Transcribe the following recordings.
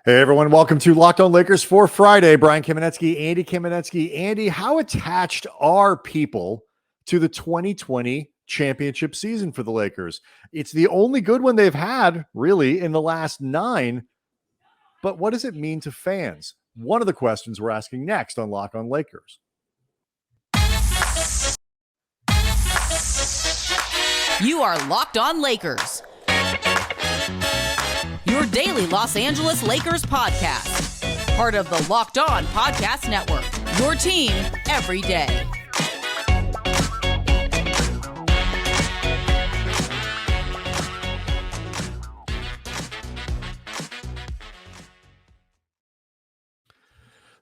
Hey everyone, welcome to Locked On Lakers for Friday. Brian Kamenetsky, Andy Kamenetsky. Andy, how attached are people to the 2020 championship season for the Lakers? It's the only good one they've had, really, in the last 9. But what does it mean to fans? One of the questions we're asking next on Locked On Lakers. You are Locked On Lakers, your daily Los Angeles Lakers podcast. Part of the Locked On Podcast Network, your team every day.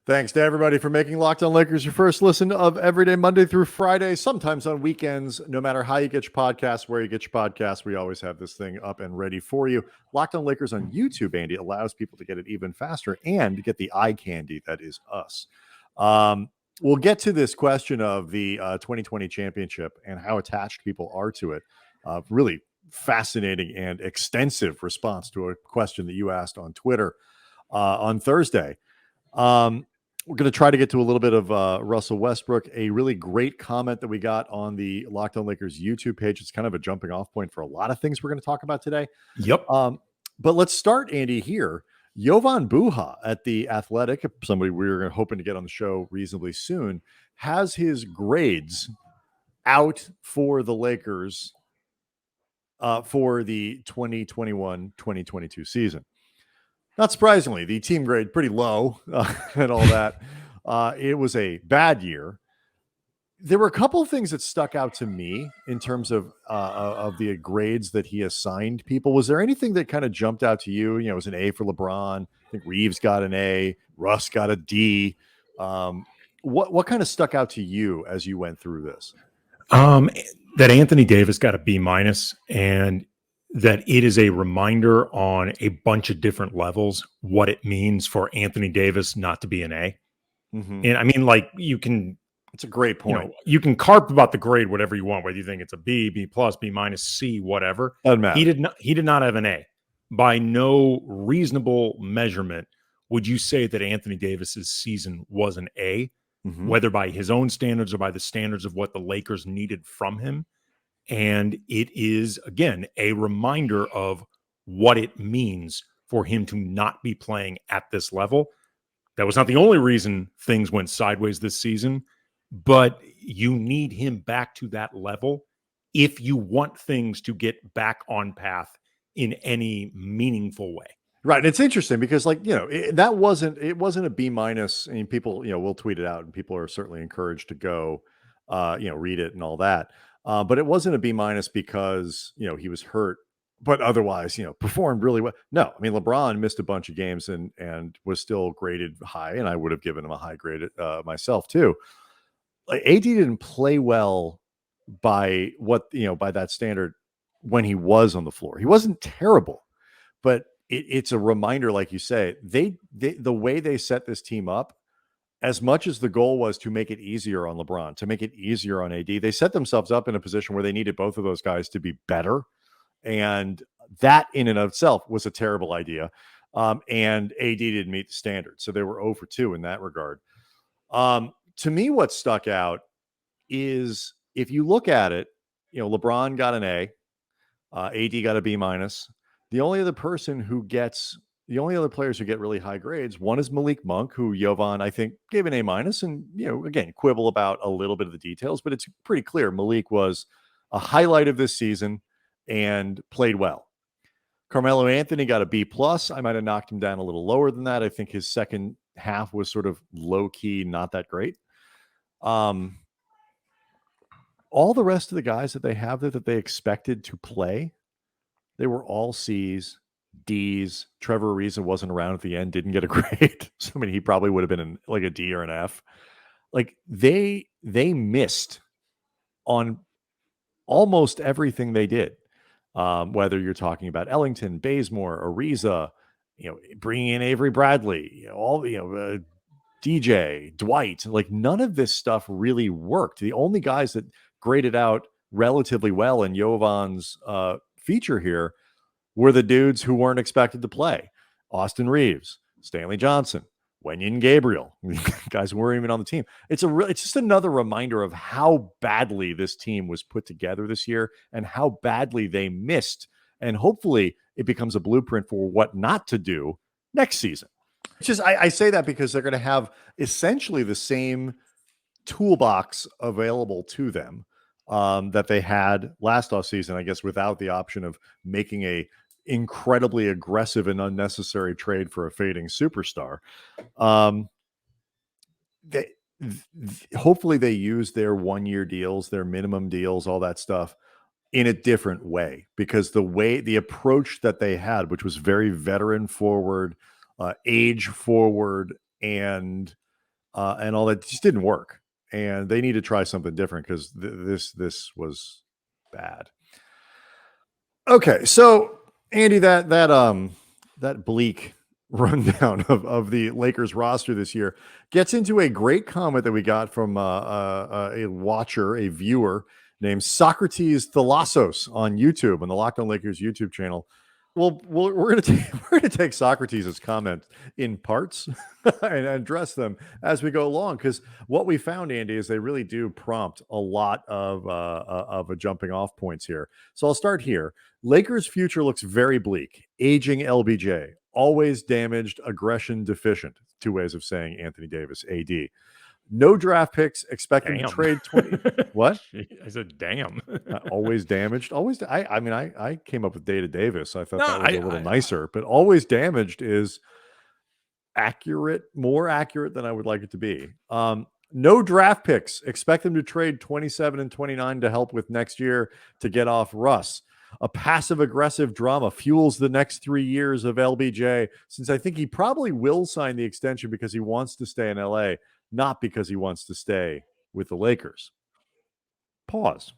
Thanks to everybody for making Locked On Lakers your first listen of every day, Monday through Friday, sometimes on weekends. No matter how you get your podcasts, where you get your podcasts, we always have this thing up and ready for you. Locked On Lakers on YouTube, Andy, allows people to get it even faster and to get the eye candy that is us. We'll get to this question of the 2020 championship and how attached people are to it. Really fascinating and extensive response to a question that you asked on Twitter on Thursday. We're going to try to get to a little bit of Russell Westbrook, a really great comment that we got on the Locked On Lakers YouTube page. It's kind of a jumping off point for a lot of things we're going to talk about today. Yep. But let's start, Andy, here. Jovan Buha at The Athletic, somebody we're hoping to get on the show reasonably soon, has his grades out for the Lakers for the 2021-2022 season. Not surprisingly, the team grade pretty low and all that. It was a bad year. There were a couple of things that stuck out to me in terms of the grades that he assigned people. Was there anything that kind of jumped out to you? You know, it was an A for LeBron. I think Reaves got an A. Russ got a D. What kind of stuck out to you as you went through this? That Anthony Davis got a B-, and that it is a reminder on a bunch of different levels what it means for Anthony Davis not to be an A. Mm-hmm. And I mean, like, you can, it's a great point. You can carp about the grade whatever you want, whether you think it's a B, B+, B-, C, whatever. Doesn't matter. He did not have an A. By no reasonable measurement would you say that Anthony Davis's season was an A, whether by his own standards or by the standards of what the Lakers needed from him. And it is, again, a reminder of what it means for him to not be playing at this level. That was not the only reason things went sideways this season, but you need him back to that level if you want things to get back on path in any meaningful way. Right. It's interesting because, like, it wasn't a B-. I mean, people, we'll tweet it out and people are certainly encouraged to go, read it and all that. But it wasn't a B- because, he was hurt, but otherwise, performed really well. No, I mean, LeBron missed a bunch of games and was still graded high, and I would have given him a high grade myself too. Like, AD didn't play well by by that standard when he was on the floor. He wasn't terrible, but it's a reminder, like you say, the way they set this team up, as much as the goal was to make it easier on LeBron, to make it easier on AD, they set themselves up in a position where they needed both of those guys to be better. And that in and of itself was a terrible idea. And AD didn't meet the standard. So they were 0 for 2 in that regard. To me, what stuck out is, if you look at it, LeBron got an A, AD got a B-. The only other players who get really high grades, one is Malik Monk, who Jovan, I think, gave an A-. And, again, quibble about a little bit of the details, but it's pretty clear Malik was a highlight of this season and played well. Carmelo Anthony got a B+. I might have knocked him down a little lower than that. I think his second half was sort of low-key, not that great. All the rest of the guys that they have that they expected to play, they were all C's, D's. Trevor Ariza wasn't around at the end, didn't get a grade. So, I mean, he probably would have been like a D or an F. Like, they missed on almost everything they did. Whether you're talking about Ellington, Bazemore, Ariza, bringing in Avery Bradley, DJ, Dwight, like, none of this stuff really worked. The only guys that graded out relatively well in Jovan's feature here were the dudes who weren't expected to play. Austin Reaves, Stanley Johnson, Wenyen Gabriel, guys weren't even on the team. It's just another reminder of how badly this team was put together this year and how badly they missed. And hopefully it becomes a blueprint for what not to do next season. It's just, I say that because they're going to have essentially the same toolbox available to them that they had last offseason, I guess, without the option of making a incredibly aggressive and unnecessary trade for a fading superstar. Hopefully they use their 1-year deals, their minimum deals, all that stuff in a different way, because the approach that they had, which was very veteran forward, age forward, and all that, just didn't work. And they need to try something different because this was bad. Okay, so Andy, that bleak rundown of the Lakers roster this year gets into a great comment that we got from a watcher, a viewer named Socrates Thalassos on YouTube, on the Locked On Lakers YouTube channel. Well, we're gonna take Socrates' comment in parts and address them as we go along, because what we found, Andy, is they really do prompt a lot of a jumping off points here. So I'll start here. Lakers' future looks very bleak. Aging LBJ, always damaged, aggression deficient. 2 ways of saying Anthony Davis, AD. No draft picks. Expected to trade 20. What? I said, damn. Always damaged. Always. I came up with Data Davis. I thought that was a little nicer, but always damaged is accurate, more accurate than I would like it to be. No draft picks. Expect them to trade 27 and 29 to help with next year to get off Russ. A passive aggressive drama fuels the next 3 years of LBJ, since I think he probably will sign the extension because he wants to stay in LA, not because he wants to stay with the Lakers. Pause.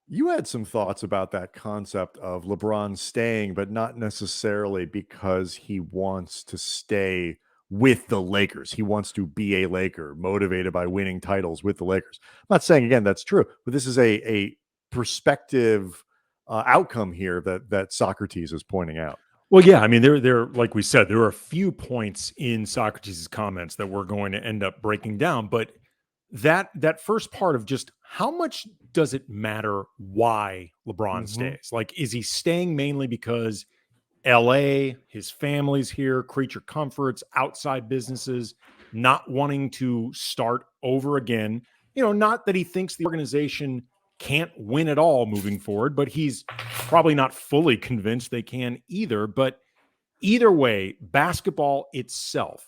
You had some thoughts about that concept of LeBron staying, but not necessarily because he wants to stay with the Lakers. He wants to be a Laker, motivated by winning titles with the Lakers. I'm not saying, again, that's true, but this is a perspective outcome here that Socrates is pointing out. Well, yeah, I mean, there, like we said, there are a few points in Socrates' comments that we're going to end up breaking down, but that first part of just how much does it matter why LeBron stays? Like, is he staying mainly because LA, his family's here, creature comforts, outside businesses, not wanting to start over again? Not that he thinks the organization can't win at all moving forward, but he's probably not fully convinced they can either. But either way, basketball itself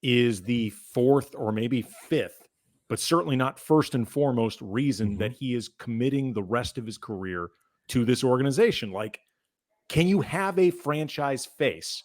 is the fourth or maybe fifth, but certainly not first and foremost reason that he is committing the rest of his career to this organization. Like, can you have a franchise face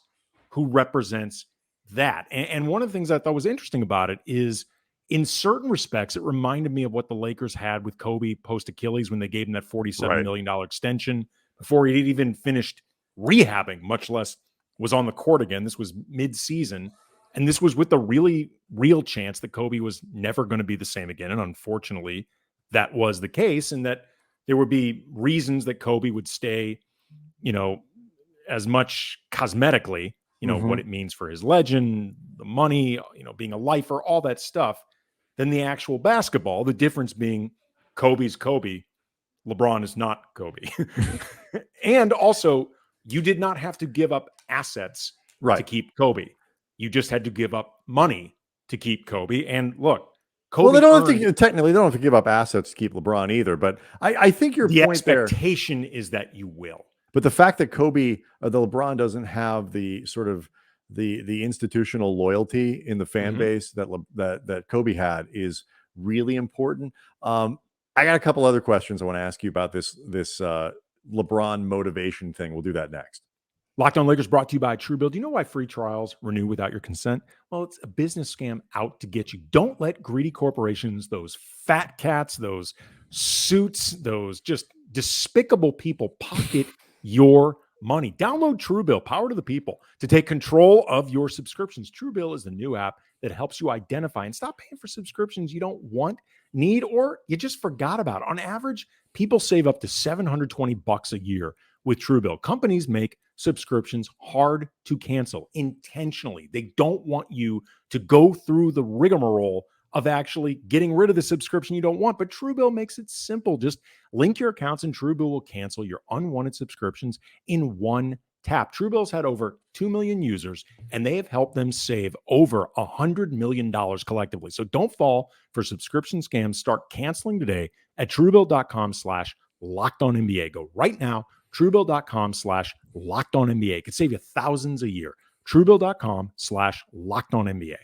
who represents that? And one of the things I thought was interesting about it is, in certain respects, it reminded me of what the Lakers had with Kobe post Achilles when they gave him that $47 million extension before he'd even finished rehabbing, much less was on the court again. This was mid-season, and this was with the really real chance that Kobe was never going to be the same again. And unfortunately, that was the case, and that there would be reasons that Kobe would stay, as much cosmetically, what it means for his legend, the money, being a lifer, all that stuff, than the actual basketball. The difference being Kobe's Kobe, LeBron is not Kobe. And also, you did not have to give up assets to keep Kobe. You just had to give up money to keep Kobe. And look, Kobe, well, they don't have to give up assets to keep LeBron either. But I think your the point expectation is that you will. But the fact that Kobe, the LeBron doesn't have the sort of the institutional loyalty in the fan base that Kobe had is really important. I got a couple other questions I want to ask you about this LeBron motivation thing. We'll do that next. Locked On Lakers brought to you by Truebill. Do you know why free trials renew without your consent? Well, it's a business scam out to get you. Don't let greedy corporations, those fat cats, those suits, those just despicable people pocket your money. Download Truebill, power to the people, to take control of your subscriptions. Truebill is the new app that helps you identify and stop paying for subscriptions you don't want, need, or you just forgot about. On average, people save up to $720 a year with Truebill. Companies make subscriptions hard to cancel intentionally. They don't want you to go through the rigmarole of actually getting rid of the subscription you don't want. But Truebill makes it simple. Just link your accounts and Truebill will cancel your unwanted subscriptions in one tap. Truebill's had over 2 million users, and they have helped them save over $100 million collectively. So don't fall for subscription scams. Start canceling today at Truebill.com/LockedOnNBA. Go right now, Truebill.com/LockedOnNBA. It could save you thousands a year. Truebill.com/LockedOnNBA.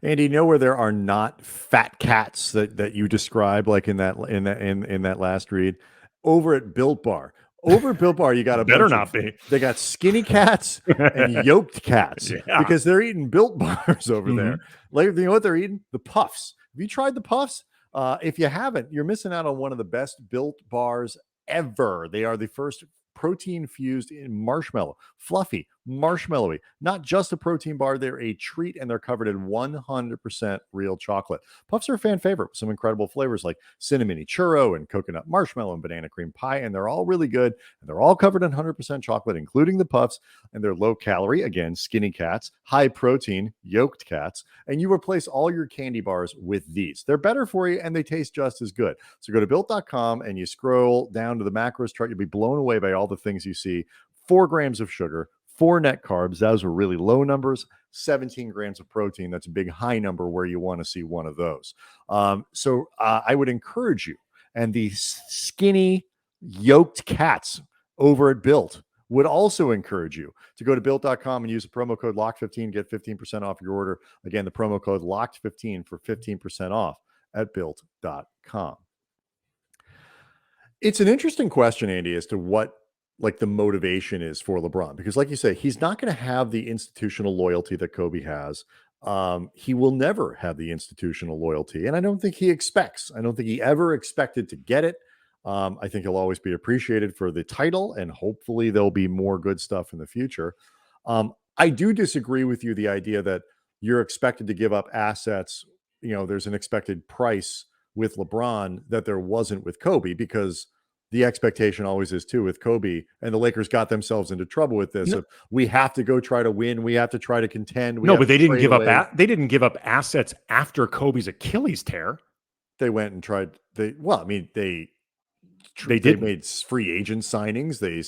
Andy, you know where there are not fat cats that you describe, like in that last read? Over at Built Bar. Over at Built Bar, you got a Better bunch not of, be. They got skinny cats and yoked cats because they're eating Built Bars over there. Like, you know what they're eating? The Puffs. Have you tried the Puffs? If you haven't, you're missing out on one of the best Built Bars ever. They are the first protein fused in marshmallow, fluffy, marshmallowy, not just a protein bar. They're a treat, and they're covered in 100% real chocolate. Puffs are a fan favorite with some incredible flavors like cinnamon churro and coconut marshmallow and banana cream pie, and they're all really good, and they're all covered in 100% chocolate, including the Puffs, and they're low calorie, again, skinny cats, high protein, yoked cats, and you replace all your candy bars with these. They're better for you, and they taste just as good. So go to Built.com and you scroll down to the macros chart. You'll be blown away by all the things you see. 4 grams of sugar, 4 net carbs. Those are really low numbers. 17 grams of protein. That's a big high number where you want to see one of those. So I would encourage you, and the skinny yoked cats over at Built would also encourage you to go to Built.com and use the promo code LOCK15, get 15% off your order. Again, the promo code LOCK15 for 15% off at Built.com. It's an interesting question, Andy, as to what like the motivation is for LeBron, because like you say, he's not going to have the institutional loyalty that Kobe has. He will never have the institutional loyalty, and I don't think he expects. I don't think he ever expected to get it. I think he'll always be appreciated for the title, and hopefully there'll be more good stuff in the future. I do disagree with you, the idea that you're expected to give up assets. You know, there's an expected price with LeBron that there wasn't with Kobe, because the expectation always is too with Kobe, and the Lakers got themselves into trouble with this. No. We have to go try to win. We have to try to contend. No, but they didn't give up. They didn't give up assets after Kobe's Achilles tear. They went and tried. They made free agent signings. They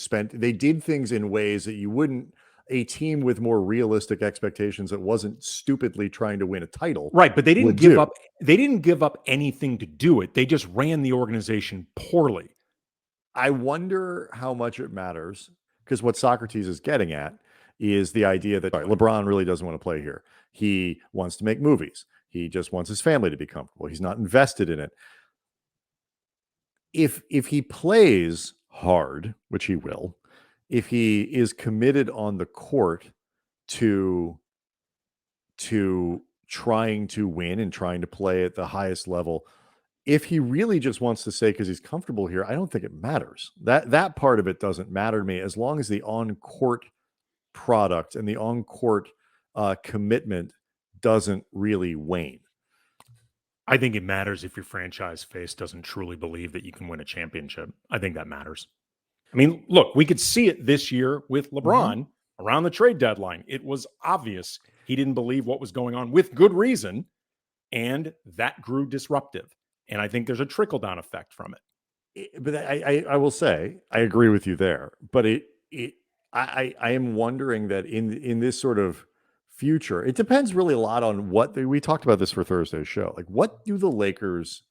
did things in ways that you wouldn't. A team with more realistic expectations that wasn't stupidly trying to win a title. Right, but they didn't give up. They didn't give up anything to do it. They just ran the organization poorly. I wonder how much it matters, because what Socrates is getting at is the idea that LeBron really doesn't want to play here. He wants to make movies. He just wants his family to be comfortable. He's not invested in it. If he plays hard, which he will, if he is committed on the court to trying to win and trying to play at the highest level, if he really just wants to say because he's comfortable here, I don't think it matters. That part of it doesn't matter to me, as long as the on-court product and the on-court commitment doesn't really wane. I think it matters if your franchise face doesn't truly believe that you can win a championship. I think that matters. I mean, look, we could see it this year with LeBron around the trade deadline. It was obvious he didn't believe what was going on, with good reason, and that grew disruptive. And I think there's a trickle-down effect from it. But I will say, I agree with you there. But I am wondering that in this sort of future, it depends really a lot on what we talked about this for Thursday's show. Like, what do the Lakers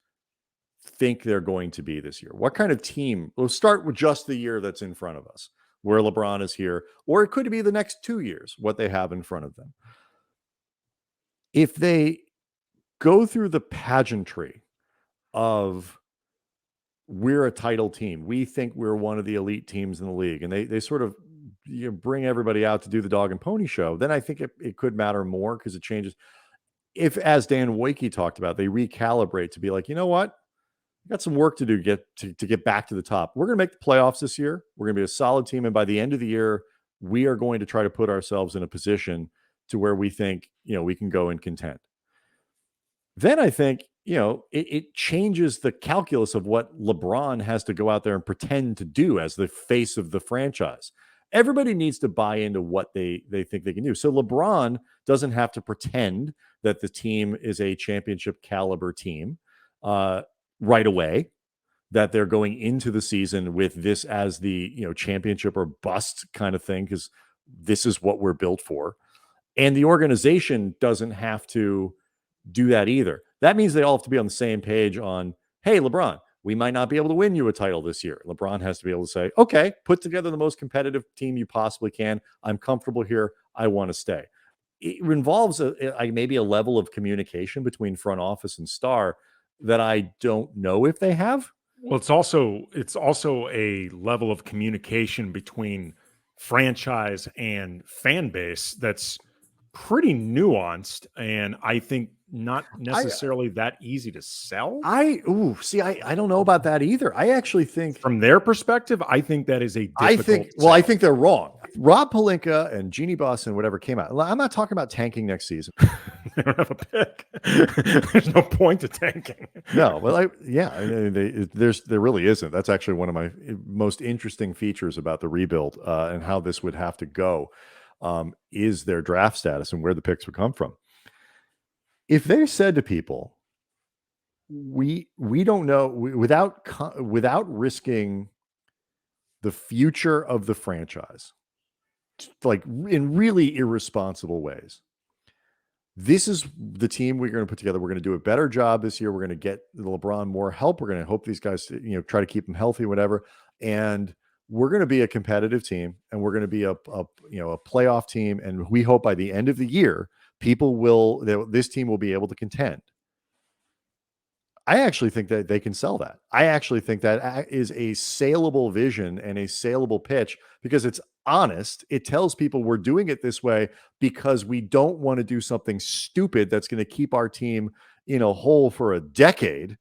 think they're going to be this year? What kind of team? We'll start with just the year that's in front of us, where LeBron is here, or it could be the next 2 years, what they have in front of them. If they go through the pageantry of we're a title team, we think we're one of the elite teams in the league, and they sort of bring everybody out to do the dog and pony show, then I think it could matter more, because it changes. If, as Dan Wojcicki talked about, they recalibrate to be like, you know what, we got some work to do to get back to the top. We're going to make the playoffs this year. We're going to be a solid team, and by the end of the year, we are going to try to put ourselves in a position to where we think we can go and contend. Then I think it changes the calculus of what LeBron has to go out there and pretend to do as the face of the franchise. Everybody needs to buy into what they think they can do. So LeBron doesn't have to pretend that the team is a championship caliber team right away, that they're going into the season with this as the championship or bust kind of thing, because this is what we're built for. And the organization doesn't have to do that either. That means they all have to be on the same page on, hey, LeBron, we might not be able to win you a title this year. LeBron has to be able to say, okay, put together the most competitive team you possibly can. I'm comfortable here. I want to stay. It involves maybe a level of communication between front office and star that I don't know if they have. Well, it's also a level of communication between franchise and fan base that's pretty nuanced, and I think not necessarily that easy to sell. I don't know about that either. I actually think, from their perspective, I think that is a difficult sell. I think they're wrong. Rob Pelinka and Jeannie Buss and whatever came out. I'm not talking about tanking next season. They don't have a pick. There's no point to tanking. No, well, there really isn't. That's actually one of my most interesting features about the rebuild and how this would have to go. Is their draft status and where the picks would come from. If they said to people, we don't know, without risking the future of the franchise, like in really irresponsible ways, this is the team we're going to put together. We're going to do a better job this year. We're going to get LeBron more help. We're going to hope these guys, try to keep him healthy, whatever. And we're going to be a competitive team, and we're going to be a playoff team. And we hope by the end of the year, this team will be able to contend. I actually think that they can sell that. I actually think that is a saleable vision and a saleable pitch, because it's honest. It tells people we're doing it this way because we don't want to do something stupid that's going to keep our team whole for a decade.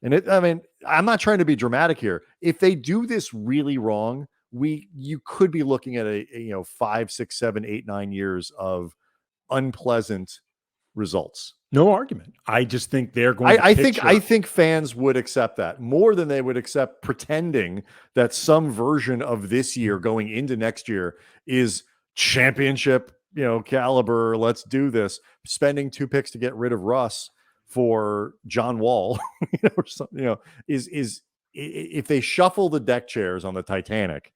And I'm not trying to be dramatic here. If they do this really wrong, you could be looking at a 5, 6, 7, 8, 9 years of unpleasant results. No argument. I just think they're going to I think fans would accept that more than they would accept pretending that some version of this year going into next year is championship, caliber. Let's do this. Spending 2 picks to get rid of Russ for John Wall, or something, is if they shuffle the deck chairs on the Titanic,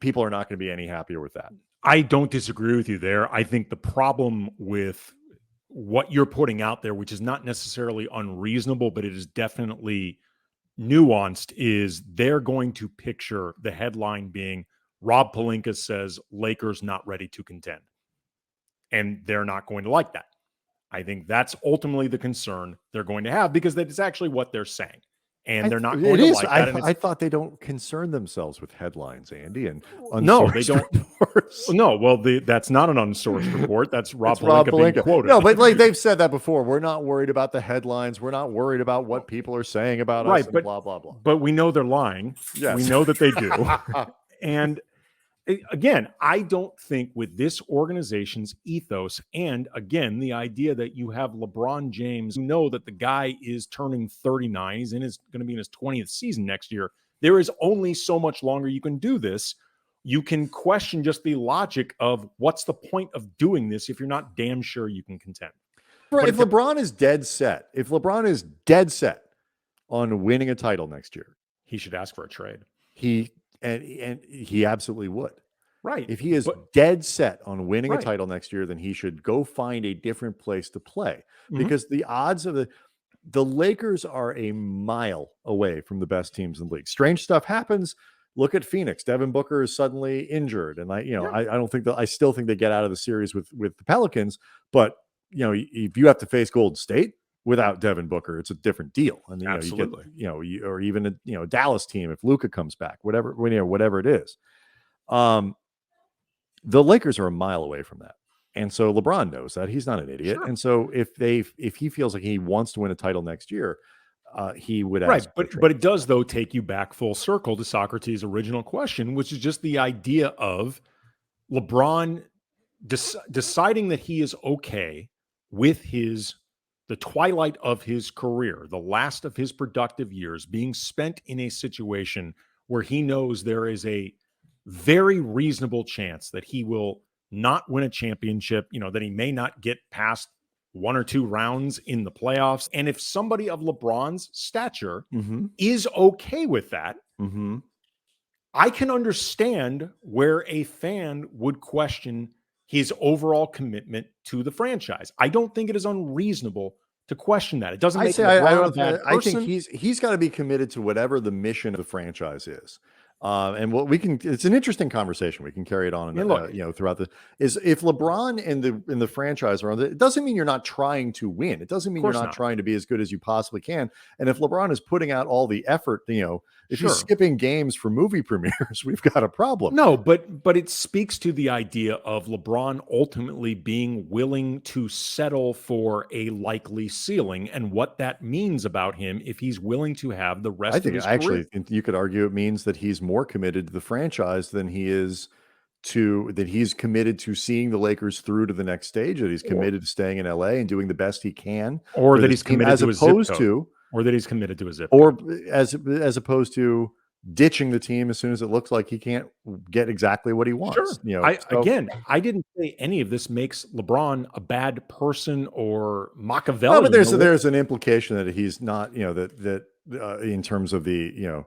people are not going to be any happier with that. I don't disagree with you there. I think the problem with what you're putting out there, which is not necessarily unreasonable, but it is definitely nuanced, is they're going to picture the headline being Rob Pelinka says Lakers not ready to contend. And they're not going to like that. I think that's ultimately the concern they're going to have, because that is actually what they're saying. And they're not going to like that. I thought they don't concern themselves with headlines, Andy. And no, they don't. No, well, that's not an unsourced report. That's Rob Pelinka being quoted. No, but like they've said that before. We're not worried about the headlines. We're not worried about what people are saying about us. And blah blah blah. But we know they're lying. Yes. We know that they do. And again, I don't think with this organization's ethos, and again, the idea that you have LeBron James, that the guy is turning 39, he's going to be in his 20th season next year. There is only so much longer you can do this. You can question just the logic of what's the point of doing this if you're not damn sure you can contend. Right. If LeBron is dead set on winning a title next year, he should ask for a trade. And he absolutely would. Right. If he is dead set on winning a title next year, then he should go find a different place to play, because the odds of the Lakers are a mile away from the best teams in the league. Strange stuff happens. Look at Phoenix. Devin Booker is suddenly injured. And I still think they get out of the series with the Pelicans, but if you have to face Golden State without Devin Booker, it's a different deal. And absolutely, or even a Dallas team if Luka comes back, whatever it is. The Lakers are a mile away from that, and so LeBron knows that. He's not an idiot, and so if he feels like he wants to win a title next year, he would ask. Right, but it does though take you back full circle to Socrates' original question, which is just the idea of LeBron deciding that he is okay with his the twilight of his career, the last of his productive years, being spent in a situation where he knows there is a very reasonable chance that he will not win a championship, that he may not get past 1 or 2 rounds in the playoffs. And if somebody of LeBron's stature is okay with that, I can understand where a fan would question his overall commitment to the franchise. I don't think it is unreasonable to question that. It doesn't make LeBron a bad person. I think he's got to be committed to whatever the mission of the franchise is. And what it's an interesting conversation. We can carry it on, throughout is if LeBron and the franchise are on it doesn't mean you're not trying to win. It doesn't mean you're not trying to be as good as you possibly can. And if LeBron is putting out all the effort, if he's skipping games for movie premieres, we've got a problem. No, but it speaks to the idea of LeBron ultimately being willing to settle for a likely ceiling and what that means about him if he's willing to have the rest of his career. You could argue it means that he's more committed to the franchise than he is that he's committed to seeing the Lakers through to the next stage, that he's committed to staying in LA and doing the best he can, or that he's committed to a zip code, or that he's committed to a zip code, or as opposed to ditching the team as soon as it looks like he can't get exactly what he wants. Again, I didn't say any of this makes LeBron a bad person or Machiavellian. No, but there's an implication that he's not, that in terms of the,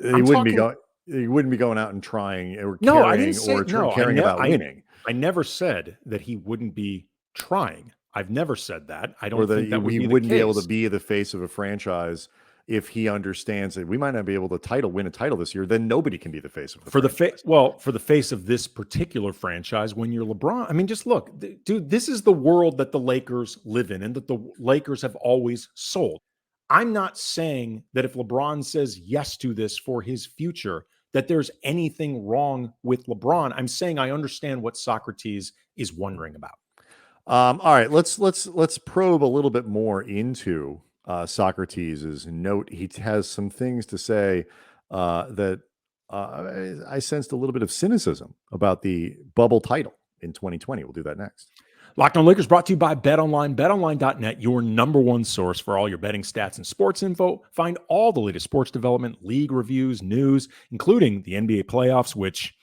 he wouldn't be going out and trying or caring about winning. I never said that he wouldn't be trying. I've never said that. I don't or that think that he wouldn't be able to be the face of a franchise if he understands that we might not be able to win a title this year. Then nobody can be the face of the franchise. For the face of this particular franchise, when you're LeBron, I mean, just look, dude, this is the world that the Lakers live in and that the Lakers have always sold. I'm not saying that if LeBron says yes to this for his future, that there's anything wrong with LeBron. I'm saying I understand what Socrates is wondering about. All right, let's probe a little bit more into Socrates' note. He has some things to say that I sensed a little bit of cynicism about the bubble title in 2020. We'll do that next. Locked On Lakers brought to you by BetOnline. BetOnline.net, your number one source for all your betting stats and sports info. Find all the latest sports development, league reviews, news, including the NBA playoffs, which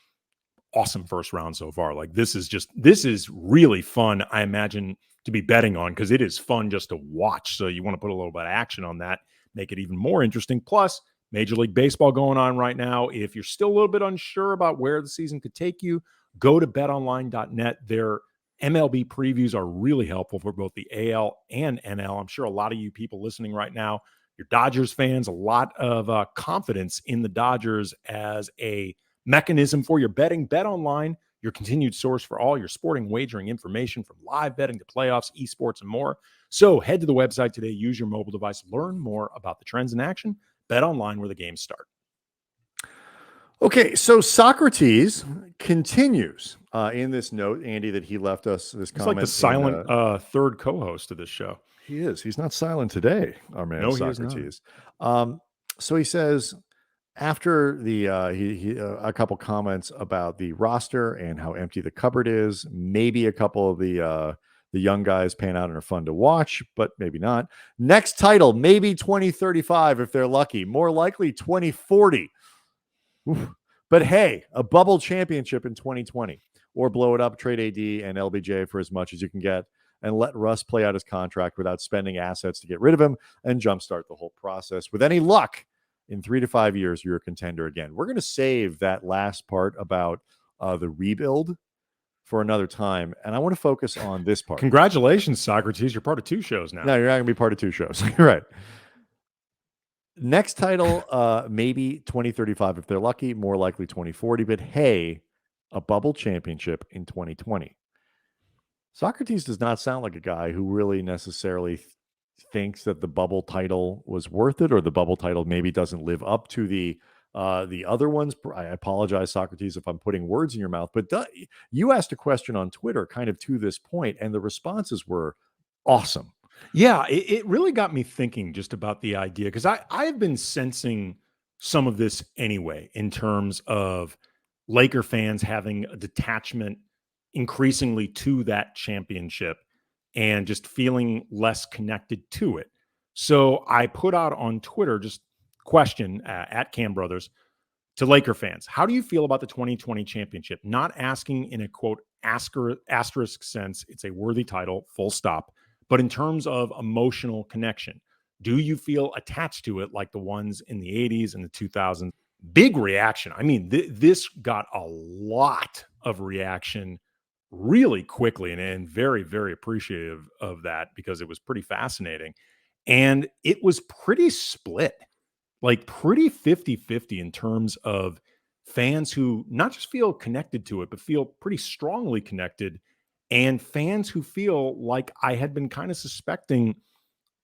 awesome first round so far. Like this is really fun, I imagine, to be betting on, because it is fun just to watch. So you want to put a little bit of action on that, make it even more interesting. Plus, Major League Baseball going on right now. If you're still a little bit unsure about where the season could take you, go to betonline.net. Their MLB previews are really helpful for both the AL and NL. I'm sure a lot of you people listening right now, you're Dodgers fans, a lot of confidence in the Dodgers as a mechanism for your betting. BetOnline, your continued source for all your sporting wagering information, from live betting to playoffs, esports, and more. So head to the website today, use your mobile device, learn more about the trends in action. BetOnline, where the games start. Okay, so Socrates continues in this note, Andy, that he left us this comment. He's like the silent third co-host of this show. He is. He's not silent today, our man Socrates. So he says, after the a couple comments about the roster and how empty the cupboard is, maybe a couple of the young guys pan out and are fun to watch, but maybe not. Next title, maybe 2035 if they're lucky. More likely 2040. Oof. But hey, a bubble championship in 2020, or blow it up, trade AD and LBJ for as much as you can get, and let Russ play out his contract without spending assets to get rid of him, and jumpstart the whole process. With any luck, in 3 to 5 years, you're a contender again. We're going to save that last part about the rebuild for another time, and I want to focus on this part. Congratulations, Socrates. You're part of 2 shows now. No, you're not going to be part of 2 shows. You're right. Next title, maybe 2035 if they're lucky, more likely 2040. But hey, a bubble championship in 2020. Socrates does not sound like a guy who really necessarily thinks that the bubble title was worth it, or the bubble title maybe doesn't live up to the other ones. I apologize, Socrates, if I'm putting words in your mouth, but you asked a question on Twitter kind of to this point, and the responses were awesome. Yeah, it really got me thinking just about the idea, because I've been sensing some of this anyway, in terms of Laker fans having a detachment increasingly to that championship and just feeling less connected to it. So I put out on Twitter just question at Cam Brothers to Laker fans. How do you feel about the 2020 championship? Not asking in a quote asterisk sense, it's a worthy title, full stop. But in terms of emotional connection, do you feel attached to it like the ones in the 80s and the 2000s? Big reaction. I mean, this got a lot of reaction really quickly, and very, very appreciative of that because it was pretty fascinating. And it was pretty split, like pretty 50-50 in terms of fans who not just feel connected to it, but feel pretty strongly connected, and fans who feel like I had been kind of suspecting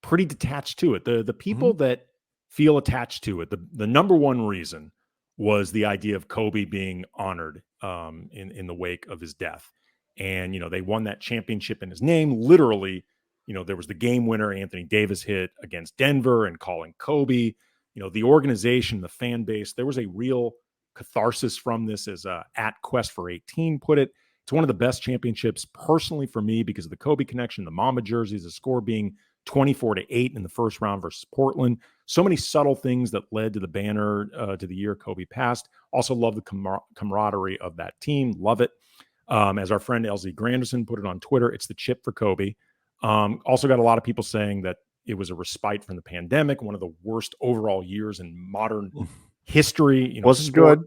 pretty detached to it. The people that feel attached to it, the number one reason was the idea of Kobe being honored in the wake of his death. And, you know, they won that championship in his name. Literally, you know, there was the game winner Anthony Davis hit against Denver and calling Kobe. You know, the organization, the fan base, there was a real catharsis from this, as at Quest for 18 put it. It's one of the best championships personally for me because of the Kobe connection, the Mamba jerseys, the score being 24-8 in the first round versus Portland. So many subtle things that led to the banner to the year Kobe passed. Also love the camaraderie of that team. Love it. As our friend LZ Granderson put it on Twitter, it's the chip for Kobe. Also got a lot of people saying that it was a respite from the pandemic, one of the worst overall years in modern history. You know, wasn't good.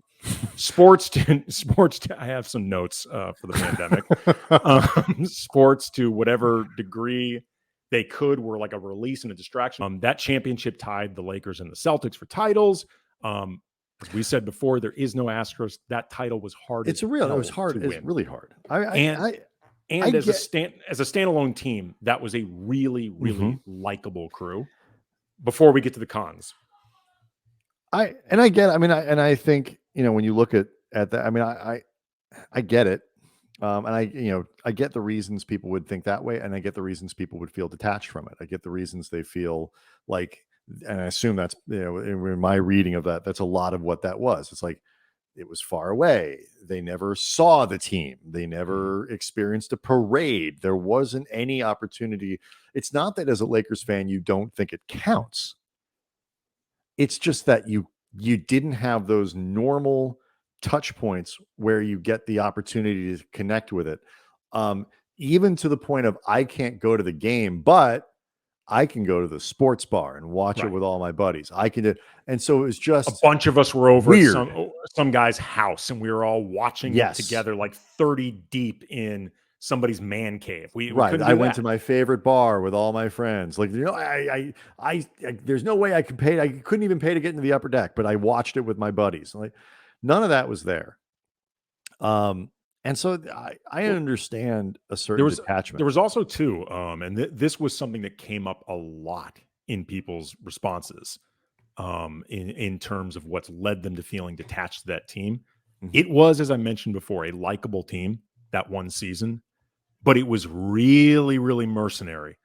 Sports. I have some notes for the pandemic. Sports, to whatever degree they could, were like a release and a distraction. That championship tied the Lakers and the Celtics for titles. As we said before, there is no asterisk. That title was hard. It was hard. It's really hard. And as a standalone team, that was a really, really likable crew. Before we get to the cons, I think, you know, when you look at that, I mean, I get it. And I get the reasons people would think that way, and I get the reasons people would feel detached from it. I get the reasons they feel like, and I assume that's, you know, in my reading of that, that's a lot of what that was. It's like, it was far away. They never saw the team. They never experienced a parade. There wasn't any opportunity. It's not that as a Lakers fan, you don't think it counts. It's just that you didn't have those normal touch points where you get the opportunity to connect with it. Even to the point of, I can't go to the game, but I can go to the sports bar and watch it with all my buddies. I can do, and so it was just a bunch of us were over weird. at some guy's house, and we were all watching it together, like 30 deep in somebody's man cave. We I went to my favorite bar with all my friends. Like, you know, I there's no way I could pay. I couldn't even pay to get into the upper deck, but I watched it with my buddies. Like, none of that was there. And so I understand a certain detachment. There was also too, and this was something that came up a lot in people's responses, in terms of what's led them to feeling detached to that team. It was, as I mentioned before, a likable team that one season, but it was really, really mercenary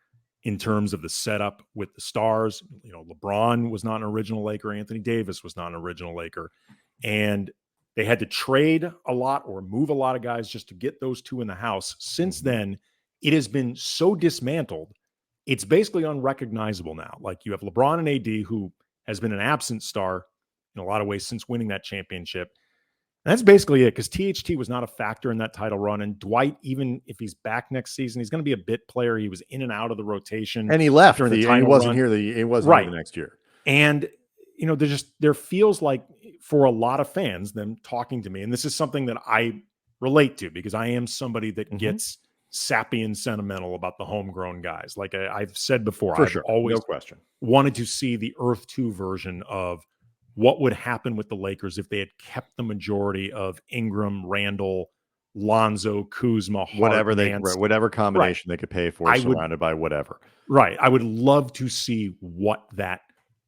in terms of the setup with the stars. You know, LeBron was not an original Laker. Anthony Davis was not an original Laker. And they had to trade a lot or move a lot of guys just to get those two in the house. Since then, it has been so dismantled, it's basically unrecognizable now. Like, you have LeBron and AD, who has been an absent star in a lot of ways since winning that championship. And that's basically it, because THT was not a factor in that title run. And Dwight, even if he's back next season, he's going to be a bit player. He was in and out of the rotation. And he left. He wasn't here. He wasn't here the next year. And, you know, there feels like, for a lot of fans, them talking to me, and this is something that I relate to because I am somebody that gets sappy and sentimental about the homegrown guys. Like I've said before, I've always wanted to see the Earth 2 version of what would happen with the Lakers if they had kept the majority of Ingram, Randall, Lonzo, Kuzma, Hart, whatever combination they could pay for, surrounded by whatever. Right. I would love to see what that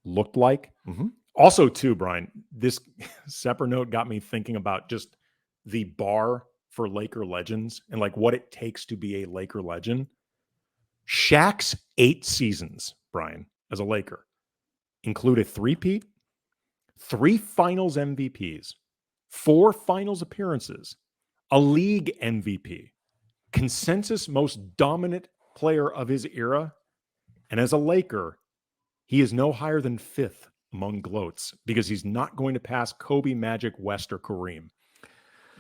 looked like. Also, too, Brian, this separate note got me thinking about just the bar for Laker legends and like what it takes to be a Laker legend. Shaq's 8 seasons, Brian, as a Laker, included 3-peat, 3 finals MVPs, 4 finals appearances, a league MVP, consensus most dominant player of his era. And as a Laker, he is no higher than 5th among gloats because he's not going to pass Kobe, Magic, West, or Kareem.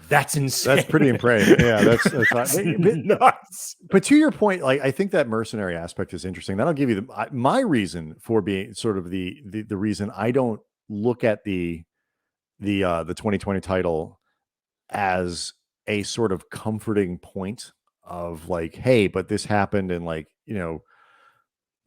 That's insane. That's pretty impressive. Yeah, that's nuts. But to your point, like I think that mercenary aspect is interesting. That'll give you my reason for being sort of the reason I don't look at the 2020 title as a sort of comforting point of like, hey, but this happened, and like, you know,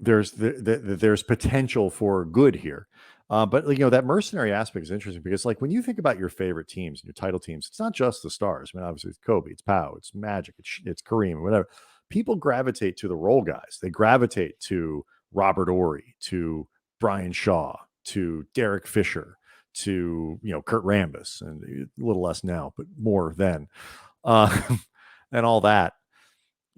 there's there's potential for good here. But you know, that mercenary aspect is interesting because like when you think about your favorite teams and your title teams, it's not just the stars. I mean, obviously it's Kobe, it's Pau, it's Magic, it's Kareem, whatever. People gravitate to the role guys. They gravitate to Robert Ory, to Brian Shaw, to Derek Fisher, to, you know, Kurt Rambis, and a little less now, but more then, and all that.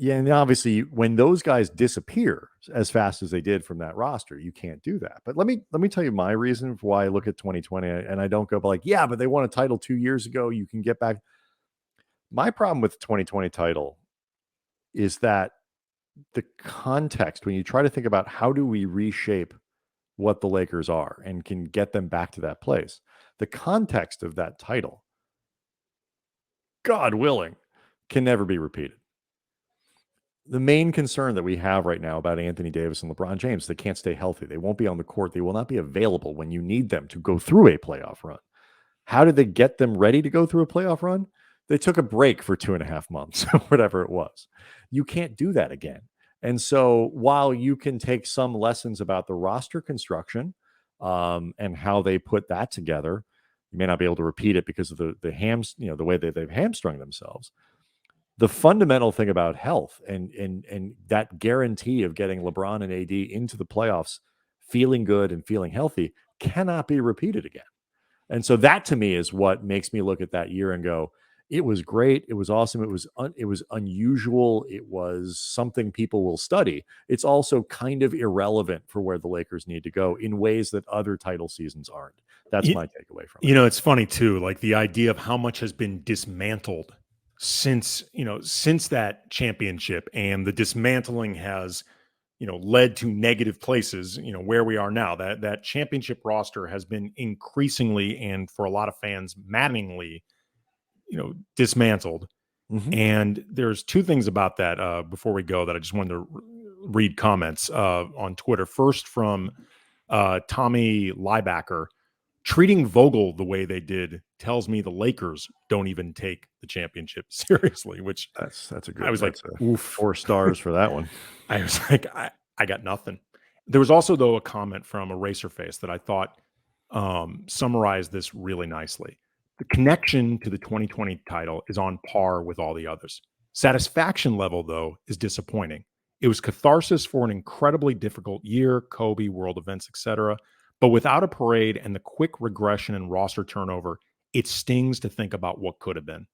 Yeah, and obviously when those guys disappear as fast as they did from that roster, you can't do that. But let me tell you my reason for why I look at 2020 and I don't go like, yeah, but they won a title 2 years ago. You can get back. My problem with the 2020 title is that the context, when you try to think about how do we reshape what the Lakers are and can get them back to that place, the context of that title, God willing, can never be repeated. The main concern that we have right now about Anthony Davis and LeBron James, they can't stay healthy. They won't be on the court. They will not be available when you need them to go through a playoff run. How did they get them ready to go through a playoff run? They took a break for 2.5 months, whatever it was. You can't do that again. And so while you can take some lessons about the roster construction and how they put that together, you may not be able to repeat it because of the way that they've hamstrung themselves. The fundamental thing about health and that guarantee of getting LeBron and AD into the playoffs feeling good and feeling healthy cannot be repeated again. And so that to me is what makes me look at that year and go, it was great. It was awesome. It was unusual. It was something people will study. It's also kind of irrelevant for where the Lakers need to go in ways that other title seasons aren't. That's my takeaway from it. You know, it's funny too, like the idea of how much has been dismantled since that championship, and the dismantling has, led to negative places, where we are now. That championship roster has been increasingly, and for a lot of fans, maddeningly, dismantled. Mm-hmm. And there's two things about that before we go that I just wanted to read comments on Twitter. First from Tommy Liebacker. Treating Vogel the way they did tells me the Lakers don't even take the championship seriously, which that's a good. I was like, oof, 4 stars for that one. I was like, I got nothing. There was also, though, a comment from Eraserface that I thought summarized this really nicely. The connection to the 2020 title is on par with all the others. Satisfaction level, though, is disappointing. It was catharsis for an incredibly difficult year, Kobe, world events, etc. But without a parade and the quick regression and roster turnover, it stings to think about what could have been.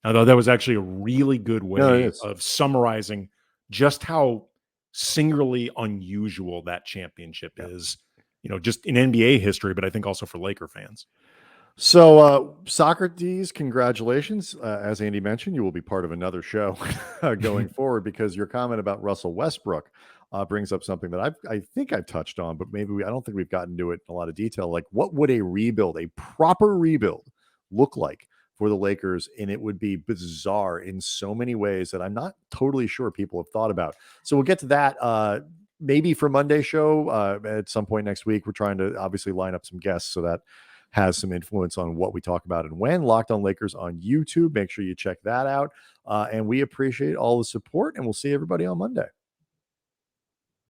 Although that was actually a really good way of summarizing just how singularly unusual that championship is, just in NBA history, but I think also for Laker fans. So, Socrates, congratulations. As Andy mentioned, you will be part of another show going forward, because your comment about Russell Westbrook brings up something that I think I've touched on, but maybe I don't think we've gotten to it in a lot of detail. Like, what would a proper rebuild look like for the Lakers? And it would be bizarre in so many ways that I'm not totally sure people have thought about. So we'll get to that maybe for Monday's show at some point next week. We're trying to obviously line up some guests so that has some influence on what we talk about and when. Locked on Lakers on YouTube. Make sure you check that out. And we appreciate all the support, and we'll see everybody on Monday.